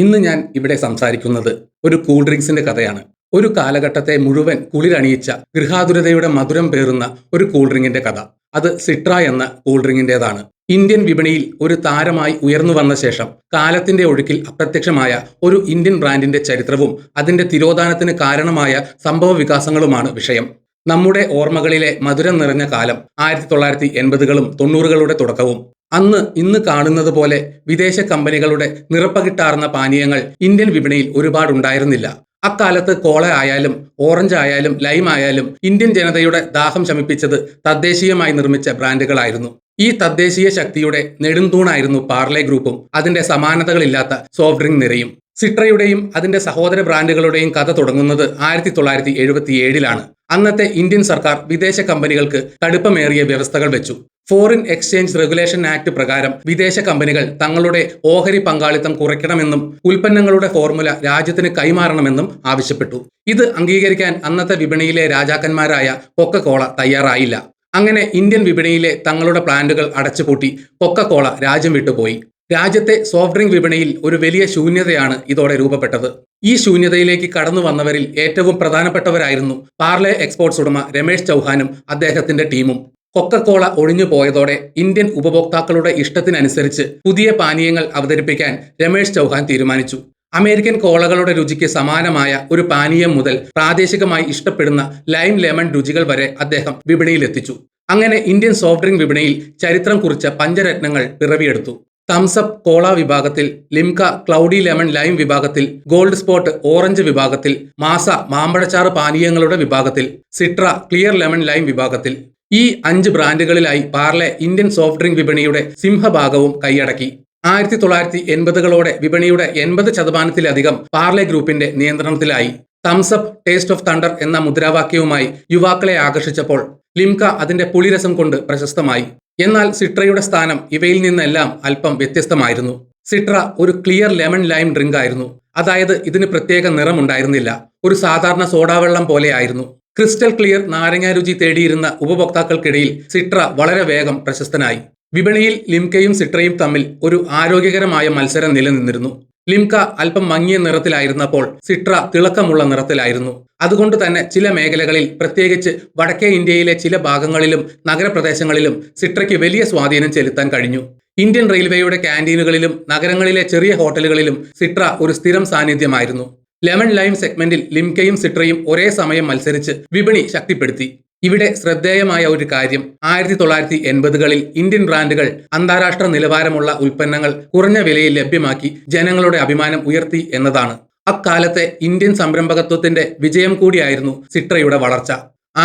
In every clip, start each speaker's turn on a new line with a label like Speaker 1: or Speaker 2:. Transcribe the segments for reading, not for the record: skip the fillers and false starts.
Speaker 1: ഇന്ന് ഞാൻ ഇവിടെ സംസാരിക്കുന്നത് ഒരു കൂൾ ഡ്രിങ്ക്സിന്റെ കഥയാണ്. ഒരു കാലഘട്ടത്തെ മുഴുവൻ കുളിരണിയിച്ച ഗൃഹാതുരതയുടെ മധുരം പേറുന്ന ഒരു കൂൾ ഡ്രിങ്കിന്റെ കഥ. അത് സിട്ര എന്ന കൂൾ ഡ്രിങ്കിന്റേതാണ്. ഇന്ത്യൻ വിപണിയിൽ ഒരു താരമായി ഉയർന്നു വന്ന ശേഷം കാലത്തിന്റെ ഒഴുക്കിൽ അപ്രത്യക്ഷമായ ഒരു ഇന്ത്യൻ ബ്രാൻഡിന്റെ ചരിത്രവും അതിന്റെ തിരോധാനത്തിന് കാരണമായ സംഭവ വികാസങ്ങളുമാണ് വിഷയം. നമ്മുടെ ഓർമ്മകളിലെ മധുരം നിറഞ്ഞ കാലം 1980കളും 90കളുടെ തുടക്കവും. അന്ന് ഇന്ന് കാണുന്നത് പോലെ വിദേശ കമ്പനികളുടെ നിറപ്പകിട്ടാർന്ന പാനീയങ്ങൾ ഇന്ത്യൻ വിപണിയിൽ ഒരുപാടുണ്ടായിരുന്നില്ല. അക്കാലത്ത് കോള ആയാലും ഓറഞ്ച് ആയാലും ലൈം ആയാലും ഇന്ത്യൻ ജനതയുടെ ദാഹം ശമിപ്പിച്ചത് തദ്ദേശീയമായി നിർമ്മിച്ച ബ്രാൻഡുകളായിരുന്നു. ഈ തദ്ദേശീയ ശക്തിയുടെ നെടുംതൂണായിരുന്നു പാർലെ ഗ്രൂപ്പും അതിന്റെ സമാനതകളില്ലാത്ത സോഫ്റ്റ് ഡ്രിങ്ക് നിരയും. സിട്രയുടെയും അതിന്റെ സഹോദര ബ്രാൻഡുകളുടെയും കഥ തുടങ്ങുന്നത് 1977ലാണ്. അന്നത്തെ ഇന്ത്യൻ സർക്കാർ വിദേശ കമ്പനികൾക്ക് കടുപ്പമേറിയ വ്യവസ്ഥകൾ വെച്ചു. ഫോറിൻ എക്സ്ചേഞ്ച് റെഗുലേഷൻ ആക്ട് പ്രകാരം വിദേശ കമ്പനികൾ തങ്ങളുടെ ഓഹരി പങ്കാളിത്തം കുറയ്ക്കണമെന്നും ഉൽപ്പന്നങ്ങളുടെ ഫോർമുല രാജ്യത്തിന് കൈമാറണമെന്നും ആവശ്യപ്പെട്ടു. ഇത് അംഗീകരിക്കാൻ അന്നത്തെ വിപണിയിലെ രാജാക്കന്മാരായ കൊക്കക്കോള തയ്യാറായില്ല. അങ്ങനെ ഇന്ത്യൻ വിപണിയിലെ തങ്ങളുടെ പ്ലാന്റുകൾ അടച്ചുപൂട്ടി കൊക്കക്കോള രാജ്യം വിട്ടുപോയി. രാജ്യത്തെ സോഫ്റ്റ് ഡ്രിങ്ക് വിപണിയിൽ ഒരു വലിയ ശൂന്യതയാണ് ഇതോടെ രൂപപ്പെട്ടത്. ഈ ശൂന്യതയിലേക്ക് കടന്നു വന്നവരിൽ ഏറ്റവും പ്രധാനപ്പെട്ടവരായിരുന്നു പാർലെ എക്സ്പോർട്സ് ഉടമ രമേശ് ചൗഹാനും അദ്ദേഹത്തിന്റെ ടീമും. കൊക്കക്കോള ഒഴിഞ്ഞു പോയതോടെ ഇന്ത്യൻ ഉപഭോക്താക്കളുടെ ഇഷ്ടത്തിനനുസരിച്ച് പുതിയ പാനീയങ്ങൾ അവതരിപ്പിക്കാൻ രമേശ് ചൗഹാൻ തീരുമാനിച്ചു. അമേരിക്കൻ കോളകളുടെ രുചിക്ക് സമാനമായ ഒരു പാനീയം മുതൽ പ്രാദേശികമായി ഇഷ്ടപ്പെടുന്ന ലൈം ലെമൺ രുചികൾ വരെ അദ്ദേഹം വിപണിയിലെത്തിച്ചു. അങ്ങനെ ഇന്ത്യൻ സോഫ്റ്റ് ഡ്രിങ്ക് വിപണിയിൽ ചരിത്രം കുറിച്ച പഞ്ചരത്നങ്ങൾ പിറവിയെടുത്തു. തംസപ്പ് കോള വിഭാഗത്തിൽ, ലിംക ക്ലൗഡി ലെമൺ ലൈം വിഭാഗത്തിൽ, ഗോൾഡ് സ്പോട്ട് ഓറഞ്ച് വിഭാഗത്തിൽ, മാസ മാമ്പഴച്ചാറ് പാനീയങ്ങളുടെ വിഭാഗത്തിൽ, സിട്ര ക്ലിയർ ലെമൺ ലൈം വിഭാഗത്തിൽ. ഈ 5 ബ്രാൻഡുകളിലായി പാർലെ ഇന്ത്യൻ സോഫ്റ്റ് ഡ്രിങ്ക് വിപണിയുടെ സിംഹഭാഗവും കൈയടക്കി. 1980കളോടെ വിപണിയുടെ 80% പാർലെ ഗ്രൂപ്പിന്റെ നിയന്ത്രണത്തിലായി. തംസപ്പ് ടേസ്റ്റ് ഓഫ് തണ്ടർ എന്ന മുദ്രാവാക്യവുമായി യുവാക്കളെ ആകർഷിച്ചപ്പോൾ ലിംക അതിന്റെ പുളിരസം കൊണ്ട് പ്രശസ്തമായി. എന്നാൽ സിട്രയുടെ സ്ഥാനം ഇവയിൽ നിന്നെല്ലാം അല്പം വ്യത്യസ്തമായിരുന്നു. സിട്ര ഒരു ക്ലിയർ ലെമൺ ലൈം ഡ്രിങ്ക് ആയിരുന്നു. അതായത് ഇതിന് പ്രത്യേക നിറമുണ്ടായിരുന്നില്ല. ഒരു സാധാരണ സോഡാവെള്ളം പോലെയായിരുന്നു. ക്രിസ്റ്റൽ ക്ലിയർ നാരങ്ങ രുചി തേടിയിരുന്ന ഉപഭോക്താക്കൾക്കിടയിൽ സിട്ര വളരെ വേഗം പ്രശസ്തനായി. വിപണിയിൽ ലിംകയും സിട്രയും തമ്മിൽ ഒരു ആരോഗ്യകരമായ മത്സരം നിലനിന്നിരുന്നു. ലിംക അല്പം മങ്ങിയ നിറത്തിലായിരുന്നപ്പോൾ സിട്ര തിളക്കമുള്ള നിറത്തിലായിരുന്നു. അതുകൊണ്ട് തന്നെ ചില മേഖലകളിൽ, പ്രത്യേകിച്ച് വടക്കേ ഇന്ത്യയിലെ ചില ഭാഗങ്ങളിലും നഗരപ്രദേശങ്ങളിലും സിട്രയ്ക്ക് വലിയ സ്വാധീനം ചെലുത്താൻ കഴിഞ്ഞു. ഇന്ത്യൻ റെയിൽവേയുടെ ക്യാന്റീനുകളിലും നഗരങ്ങളിലെ ചെറിയ ഹോട്ടലുകളിലും സിട്ര ഒരു സ്ഥിരം സാന്നിധ്യമായിരുന്നു. ലെമൺ ലൈം സെഗ്മെന്റിൽ ലിംകയും സിട്രയും ഒരേ സമയം മത്സരിച്ച് വിപണി ശക്തിപ്പെടുത്തി. ഇവിടെ ശ്രദ്ധേയമായ ഒരു കാര്യം 1980കളിൽ ഇന്ത്യൻ ബ്രാൻഡുകൾ അന്താരാഷ്ട്ര നിലവാരമുള്ള ഉൽപ്പന്നങ്ങൾ കുറഞ്ഞ വിലയിൽ ലഭ്യമാക്കി ജനങ്ങളുടെ അഭിമാനം ഉയർത്തി എന്നതാണ്. അക്കാലത്തെ ഇന്ത്യൻ സംരംഭകത്വത്തിന്റെ വിജയം കൂടിയായിരുന്നു സിട്രയുടെ വളർച്ച.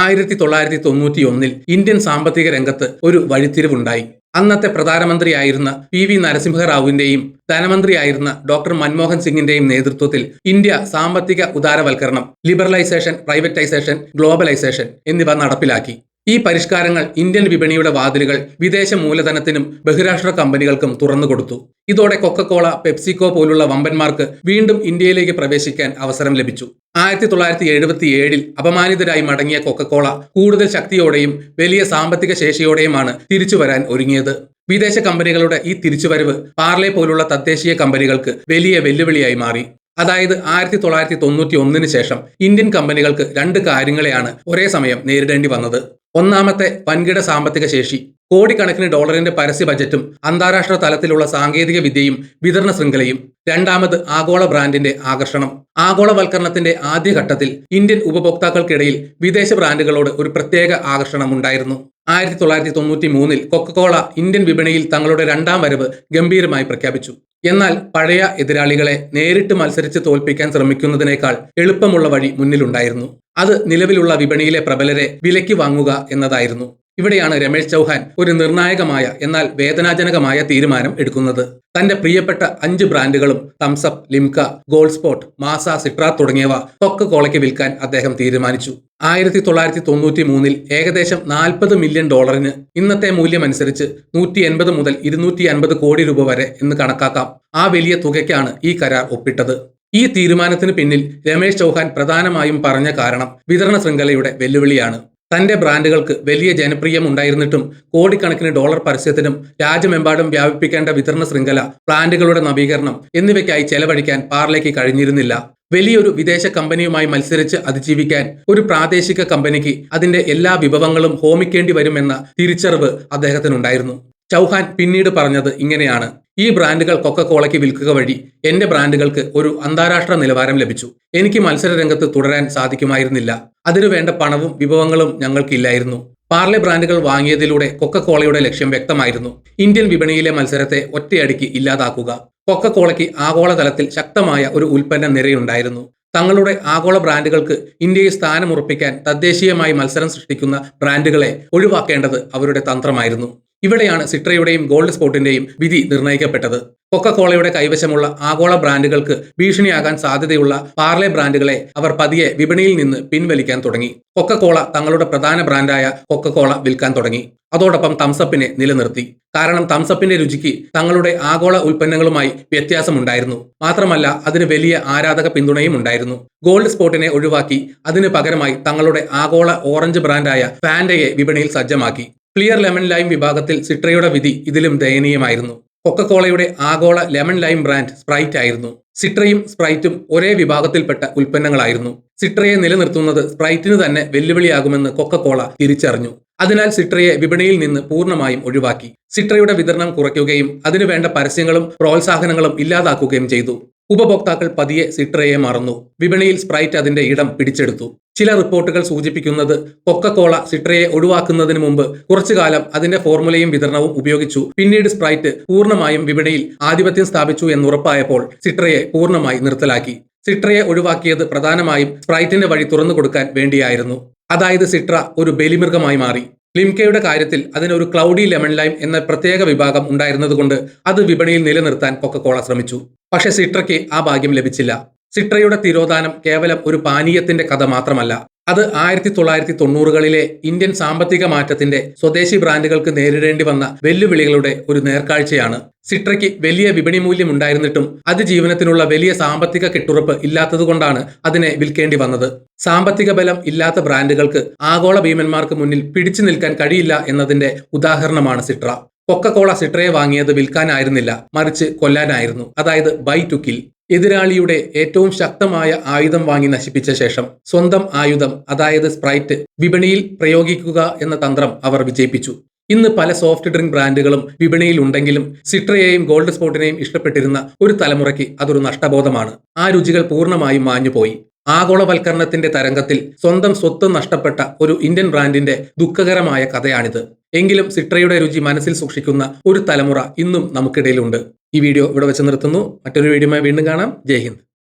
Speaker 1: 1991 ഇന്ത്യൻ സാമ്പത്തിക രംഗത്ത് ഒരു വഴിത്തിരിവുണ്ടായി. അന്നത്തെ പ്രധാനമന്ത്രിയായിരുന്ന PV നരസിംഹറാവുവിന്റെയും ധനമന്ത്രിയായിരുന്ന ഡോക്ടർ മൻമോഹൻ സിംഗിന്റെയും നേതൃത്വത്തിൽ ഇന്ത്യ സാമ്പത്തിക ഉദാരവൽക്കരണം, ലിബറലൈസേഷൻ, പ്രൈവറ്റൈസേഷൻ, ഗ്ലോബലൈസേഷൻ എന്നിവ നടപ്പിലാക്കി. ഈ പരിഷ്കാരങ്ങൾ ഇന്ത്യൻ വിപണിയുടെ വാതിലുകൾ വിദേശ മൂലധനത്തിനും ബഹിരാഷ്ട്ര കമ്പനികൾക്കും തുറന്നുകൊടുത്തു. ഇതോടെ കൊക്കക്കോള, പെപ്സിക്കോ പോലുള്ള വമ്പന്മാർക്ക് വീണ്ടും ഇന്ത്യയിലേക്ക് പ്രവേശിക്കാൻ അവസരം ലഭിച്ചു. 1977 അപമാനിതരായി മടങ്ങിയ കൊക്കക്കോള കൂടുതൽ ശക്തിയോടെയും വലിയ സാമ്പത്തിക ശേഷിയോടെയുമാണ് തിരിച്ചുവരാൻ ഒരുങ്ങിയത്. വിദേശ കമ്പനികളുടെ ഈ തിരിച്ചുവരവ് പാർലെ പോലുള്ള തദ്ദേശീയ കമ്പനികൾക്ക് വലിയ വെല്ലുവിളിയായി മാറി. അതായത് 1991 ശേഷം ഇന്ത്യൻ കമ്പനികൾക്ക് 2 കാര്യങ്ങളെയാണ് ഒരേ സമയം നേരിടേണ്ടി വന്നത്. ഒന്നാമത്തെ വൻകിട സാമ്പത്തിക ശേഷി, കോടിക്കണക്കിന് ഡോളറിന്റെ പരസ്യ ബജറ്റും അന്താരാഷ്ട്ര തലത്തിലുള്ള സാങ്കേതിക വിദ്യയും വിതരണ ശൃംഖലയും. രണ്ടാമത് ആഗോള ബ്രാൻഡിന്റെ ആകർഷണം. ആഗോളവൽക്കരണത്തിന്റെ ആദ്യഘട്ടത്തിൽ ഇന്ത്യൻ ഉപഭോക്താക്കൾക്കിടയിൽ വിദേശ ബ്രാൻഡുകളോട് ഒരു പ്രത്യേക ആകർഷണം ഉണ്ടായിരുന്നു. 1993 കൊക്കക്കോള ഇന്ത്യൻ വിപണിയിൽ തങ്ങളുടെ 2ാം വരവ് ഗംഭീരമായി പ്രഖ്യാപിച്ചു. എന്നാൽ പഴയ എതിരാളികളെ നേരിട്ട് മത്സരിച്ച് തോൽപ്പിക്കാൻ ശ്രമിക്കുന്നതിനേക്കാൾ എളുപ്പമുള്ള വഴി മുന്നിലുണ്ടായിരുന്നു. അത് നിലവിലുള്ള വിപണിയിലെ പ്രബലരെ വിലയ്ക്ക് വാങ്ങുക എന്നതായിരുന്നു. ഇവിടെയാണ് രമേശ് ചൗഹാൻ ഒരു നിർണായകമായ എന്നാൽ വേദനാജനകമായ തീരുമാനം എടുക്കുന്നത്. തന്റെ പ്രിയപ്പെട്ട 5 ബ്രാൻഡുകളും തംസപ്പ്, ലിംക, ഗോൾഡ് സ്പോട്ട്, മാസ, സിട്ര തുടങ്ങിയവ കൊക്കക്കോളയ്ക്ക് വിൽക്കാൻ അദ്ദേഹം തീരുമാനിച്ചു. 1993 ഏകദേശം $40 മില്യൺ, ഇന്നത്തെ മൂല്യമനുസരിച്ച് 180 മുതൽ 250 കോടി രൂപ വരെ എന്ന് കണക്കാക്കാം. ആ വലിയ തുകയ്ക്കാണ് ഈ കരാർ ഒപ്പിട്ടത്. ഈ തീരുമാനത്തിന് പിന്നിൽ രമേശ് ചൗഹാൻ പ്രധാനമായും പറഞ്ഞ കാരണം വിതരണ ശൃംഖലയുടെ വെല്ലുവിളിയാണ്. തന്റെ ബ്രാൻഡുകൾക്ക് വലിയ ജനപ്രിയം ഉണ്ടായിരുന്നിട്ടും കോടിക്കണക്കിന് ഡോളർ പരസ്യത്തിനും രാജ്യമെമ്പാടും വ്യാപിപ്പിക്കേണ്ട വിതരണ ശൃംഖല, പ്ലാന്റുകളുടെ നവീകരണം എന്നിവയ്ക്കായി ചെലവഴിക്കാൻ പാർലെയ്ക്ക് കഴിഞ്ഞിരുന്നില്ല. വലിയൊരു വിദേശ കമ്പനിയുമായി മത്സരിച്ച് അതിജീവിക്കാൻ ഒരു പ്രാദേശിക കമ്പനിക്ക് അതിന്റെ എല്ലാ വിഭവങ്ങളും ഹോമിക്കേണ്ടി വരുമെന്ന തിരിച്ചറിവ് അദ്ദേഹത്തിനുണ്ടായിരുന്നു. ചൗഹാൻ പിന്നീട് പറഞ്ഞത് ഇങ്ങനെയാണ്: ഈ ബ്രാൻഡുകൾ കൊക്കക്കോളയ്ക്ക് വിൽക്കുക വഴി എന്റെ ബ്രാൻഡുകൾക്ക് ഒരു അന്താരാഷ്ട്ര നിലവാരം ലഭിച്ചു. എനിക്ക് മത്സരരംഗത്ത് തുടരാൻ സാധിക്കുമായിരുന്നില്ല. അതിനുവേണ്ട പണവും വിഭവങ്ങളും ഞങ്ങൾക്കില്ലായിരുന്നു. പാർലെ ബ്രാൻഡുകൾ വാങ്ങിയതിലൂടെ കൊക്കക്കോളയുടെ ലക്ഷ്യം വ്യക്തമായിരുന്നു: ഇന്ത്യൻ വിപണിയിലെ മത്സരത്തെ ഒറ്റയടിക്ക് ഇല്ലാതാക്കുക. കൊക്കക്കോളയ്ക്ക് ആഗോളതലത്തിൽ ശക്തമായ ഒരു ഉൽപ്പന്ന നിരയുണ്ടായിരുന്നു. തങ്ങളുടെ ആഗോള ബ്രാൻഡുകൾക്ക് ഇന്ത്യയിൽ സ്ഥാനമുറപ്പിക്കാൻ തദ്ദേശീയമായി മത്സരം സൃഷ്ടിക്കുന്ന ബ്രാൻഡുകളെ ഒഴിവാക്കേണ്ടത് അവരുടെ തന്ത്രമായിരുന്നു. ഇവിടെയാണ് സിട്രയുടെയും ഗോൾഡ് സ്പോട്ടിന്റെയും വിധി നിർണ്ണയിക്കപ്പെട്ടത്. കൊക്കക്കോളയുടെ കൈവശമുള്ള ആഗോള ബ്രാൻഡുകൾക്ക് ഭീഷണിയാകാൻ സാധ്യതയുള്ള പാർലെ ബ്രാൻഡുകളെ അവർ പതിയെ വിപണിയിൽ നിന്ന് പിൻവലിക്കാൻ തുടങ്ങി. കൊക്കക്കോള തങ്ങളുടെ പ്രധാന ബ്രാൻഡായ കൊക്കക്കോള വിൽക്കാൻ തുടങ്ങി. അതോടൊപ്പം തംസപ്പിനെ നിലനിർത്തി. കാരണം തംസപ്പിന്റെ രുചിക്ക് തങ്ങളുടെ ആഗോള ഉൽപ്പന്നങ്ങളുമായി വ്യത്യാസമുണ്ടായിരുന്നു. മാത്രമല്ല അതിന് വലിയ ആരാധക പിന്തുണയും ഉണ്ടായിരുന്നു. ഗോൾഡ് സ്പോട്ടിനെ ഒഴിവാക്കി അതിന് പകരമായി തങ്ങളുടെ ആഗോള ഓറഞ്ച് ബ്രാൻഡായ ഫാന്റയെ വിപണിയിൽ സജ്ജമാക്കി. ക്ലിയർ ലെമൺ ലൈം വിഭാഗത്തിൽ സിട്രയുടെ വിധി ഇതിലും ദയനീയമായിരുന്നു. കൊക്കക്കോളയുടെ ആഗോള ലെമൺ ലൈം ബ്രാൻഡ് സ്പ്രൈറ്റ് ആയിരുന്നു. സിട്രയും സ്പ്രൈറ്റും ഒരേ വിഭാഗത്തിൽപ്പെട്ട ഉൽപ്പന്നങ്ങളായിരുന്നു. സിട്രയെ നിലനിർത്തുന്നത് സ്പ്രൈറ്റിന് തന്നെ വെല്ലുവിളിയാകുമെന്ന് കൊക്കക്കോള തിരിച്ചറിഞ്ഞു. അതിനാൽ സിട്രയെ വിപണിയിൽ നിന്ന് പൂർണ്ണമായും ഒഴിവാക്കി. സിട്രയുടെ വിതരണം കുറയ്ക്കുകയും അതിനുവേണ്ട പരസ്യങ്ങളും പ്രോത്സാഹനങ്ങളും ഇല്ലാതാക്കുകയും ചെയ്തു. ഉപഭോക്താക്കൾ പതിയെ സിട്രയെ മറന്നു. വിപണിയിൽ സ്പ്രൈറ്റ് അതിന്റെ ഇടം പിടിച്ചെടുത്തു. ചില റിപ്പോർട്ടുകൾ സൂചിപ്പിക്കുന്നത് കൊക്കക്കോള സിട്രയെ ഒഴിവാക്കുന്നതിന് മുമ്പ് കുറച്ചുകാലം അതിന്റെ ഫോർമുലയും വിതരണവും ഉപയോഗിച്ചു. പിന്നീട് സ്പ്രൈറ്റ് പൂർണ്ണമായും വിപണിയിൽ ആധിപത്യം സ്ഥാപിച്ചു എന്നുറപ്പായപ്പോൾ സിട്രയെ പൂർണ്ണമായി നിർത്തലാക്കി. സിട്രയെ ഒഴിവാക്കിയത് പ്രധാനമായും സ്പ്രൈറ്റിന്റെ വഴി തുറന്നു കൊടുക്കാൻ വേണ്ടിയായിരുന്നു. അതായത് സിട്ര ഒരു ബലിമൃഗമായി മാറി. ലിംകയുടെ കാര്യത്തിൽ അതിനൊരു ക്ലൗഡി ലെമൺ ലൈം എന്ന പ്രത്യേക വിഭാഗം ഉണ്ടായിരുന്നതുകൊണ്ട് അത് വിപണിയിൽ നിലനിർത്താൻ കൊക്കക്കോള ശ്രമിച്ചു. പക്ഷെ സിട്രയ്ക്ക് ആ ഭാഗ്യം ലഭിച്ചില്ല. സിട്രയുടെ തിരോധാനം കേവലം ഒരു പാനീയത്തിന്റെ കഥ മാത്രമല്ല. അത് 1990കളിലെ ഇന്ത്യൻ സാമ്പത്തിക മാറ്റത്തിന്റെ സ്വദേശി ബ്രാൻഡുകൾക്ക് നേരിടേണ്ടി വന്ന വെല്ലുവിളികളുടെ ഒരു നേർക്കാഴ്ചയാണ്. സിട്രയ്ക്ക് വലിയ വിപണി മൂല്യം ഉണ്ടായിരുന്നിട്ടും അതിജീവനത്തിനുള്ള വലിയ സാമ്പത്തിക കെട്ടുറപ്പ് ഇല്ലാത്തതുകൊണ്ടാണ് അതിനെ വിൽക്കേണ്ടി വന്നത്. സാമ്പത്തിക ബലം ഇല്ലാത്ത ബ്രാൻഡുകൾക്ക് ആഗോള ഭീമന്മാർക്ക് മുന്നിൽ പിടിച്ചു നിൽക്കാൻ കഴിയില്ല എന്നതിന്റെ ഉദാഹരണമാണ് സിട്ര. കൊക്കക്കോള സിട്രയെ വാങ്ങിയത് വിൽക്കാനായിരുന്നില്ല, മറിച്ച് കൊല്ലാനായിരുന്നു. അതായത് ബൈ ടു കിൽ. എതിരാളിയുടെ ഏറ്റവും ശക്തമായ ആയുധം വാങ്ങി നശിപ്പിച്ച ശേഷം സ്വന്തം ആയുധം, അതായത് സ്പ്രൈറ്റ്, വിപണിയിൽ പ്രയോഗിക്കുക എന്ന തന്ത്രം അവർ വിജയിപ്പിച്ചു. ഇന്ന് പല സോഫ്റ്റ് ഡ്രിങ്ക് ബ്രാൻഡുകളും വിപണിയിൽ ഉണ്ടെങ്കിലും സിട്രയെയും ഗോൾഡ് സ്പോട്ടിനെയും ഇഷ്ടപ്പെട്ടിരുന്ന ഒരു തലമുറയ്ക്ക് അതൊരു നഷ്ടബോധമാണ്. ആ രുചികൾ പൂർണ്ണമായും മാഞ്ഞുപോയി. ആഗോളവൽക്കരണത്തിന്റെ തരംഗത്തിൽ സ്വന്തം സ്വത്ത് നഷ്ടപ്പെട്ട ഒരു ഇന്ത്യൻ ബ്രാൻഡിന്റെ ദുഃഖകരമായ കഥയാണിത്. എങ്കിലും സിട്രയുടെ രുചി മനസ്സിൽ സൂക്ഷിക്കുന്ന ഒരു തലമുറ ഇന്നും നമുക്കിടയിലുണ്ട്. ഈ വീഡിയോ ഇവിടെ വെച്ച് നിർത്തുന്നു. മറ്റൊരു വീഡിയോയുമായി വീണ്ടും കാണാം. ജയ് ഹിന്ദ്.